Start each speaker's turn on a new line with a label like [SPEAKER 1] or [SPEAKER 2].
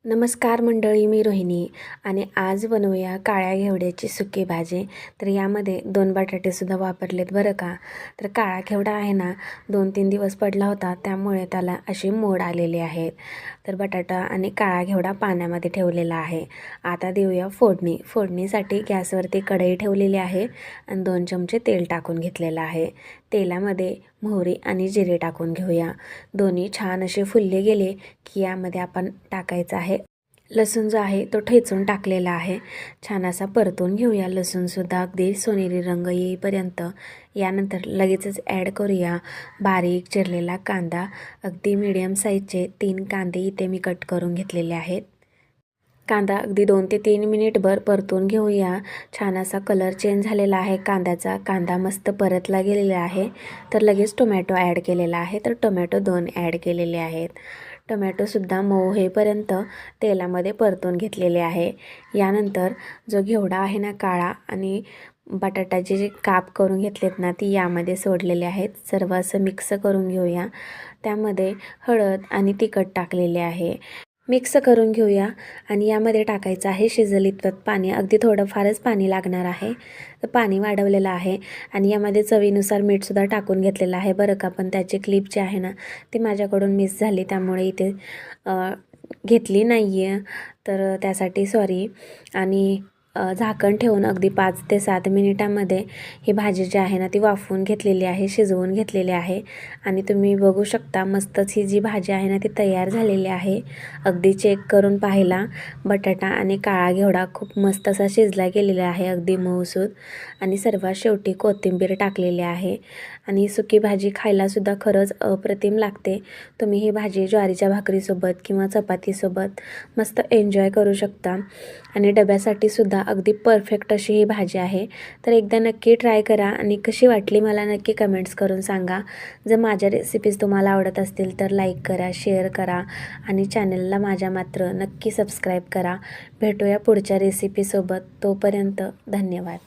[SPEAKER 1] नमस्कार मंडळी, मी रोहिणी आणि आज बनवूया काळ्या घेवड्याची सुकी भाजी. तर यामध्ये 2 बटाटेसुद्धा वापरलेत बरं का. तर काळा घेवडा आहे ना 2-3 दिवस पडला होता, त्यामुळे त्याला अशी मोड आलेली आहेत. तर बटाटा आणि काळा घेवडा पाण्यामध्ये ठेवलेला आहे. आता देऊया फोडणी. फोडणीसाठी गॅसवरती कढई ठेवलेली आहे आणि 2 चमचे तेल टाकून घेतलेलं आहे. तेलामध्ये मोहरी आणि जिरे टाकून घेऊया. दोन्ही छान असे फुलले गेले की यामध्ये आपण टाकायचं आहे लसूण जो आहे तो ठेचून टाकलेला आहे. छान असा परतून घेऊया लसूणसुद्धा अगदी सोनेरी रंग येईपर्यंत. यानंतर लगेचच ॲड करूया बारीक चिरलेला कांदा. अगदी मीडियम साईजचे 3 कांदे इथे मी कट करून घेतलेले आहेत. कांदा अगदी 2 ते 3 मिनिटभर परतून घेऊया. छान असा कलर चेंज झालेला आहे कांद्याचा. कांदा मस्त परतला गेलेला आहे. तर लगेच टोमॅटो ॲड केलेला आहे. तर टोमॅटो 2 ॲड केलेले आहेत. टोमॅटोसुद्धा मऊ होईपर्यंत तेलामध्ये परतून घेतलेले आहे. यानंतर जो घेवडा आहे ना काळा आणि बटाट्याचे जे काप करून घेतलेत ना ती यामध्ये सोडलेले आहेत. सर्व असं मिक्स करून घेऊया. त्यामध्ये हळद आणि तिखट टाकलेले आहे. मिक्स करून घेऊया आणि यामध्ये टाकायचं आहे शिजेल इतपत पाणी. अगदी थोडं फारच पाणी लागणार आहे. तर पाणी वाढवलेलं आहे आणि यामध्ये चवीनुसार मीठसुद्धा टाकून घेतलेलं आहे बरं का. पण त्याची क्लिप जी आहे ना ती माझ्याकडून मिस झाली, त्यामुळे इथे घेतली नाही आहे. तर त्यासाठी सॉरी. आणि झाकण ठेवून अगदी 5 ते 7 मिनिटामध्ये ही भाजी जी आहे ना ती वाफवून घेतलेली आहे, शिजवून घेतलेली आहे. आणि तुम्ही बघू शकता मस्तच ही जी भाजी आहे ना ती तयार झालेली आहे. अगदी चेक करून पाहिला बटाटा आणि काळा घेवडा खूप मस्त असा शिजला गेलेला आहे, अगदी मऊसूद. आणि सर्वात शेवटी कोथिंबीर टाकलेली आहे. आणि सुकी भाजी खायलासुद्धा खरंच अप्रतिम लागते. तुम्ही ही भाजी ज्वारीच्या भाकरीसोबत किंवा चपातीसोबत मस्त एन्जॉय करू शकता. आणि डब्यासाठी सुद्धा अगदी परफेक्ट अशी ही भाजी आहे. तर एकदा नक्की ट्राय करा आणि कशी वाटली मला नक्की कमेंट्स करून सांगा. जर माझ्या रेसिपीज तुम्हाला आवडत असतील तर लाईक करा, शेअर करा आणि चॅनलला माझ्या मात्र नक्की सबस्क्राईब करा. भेटूया पुढच्या रेसिपीसोबत. तोपर्यंत धन्यवाद.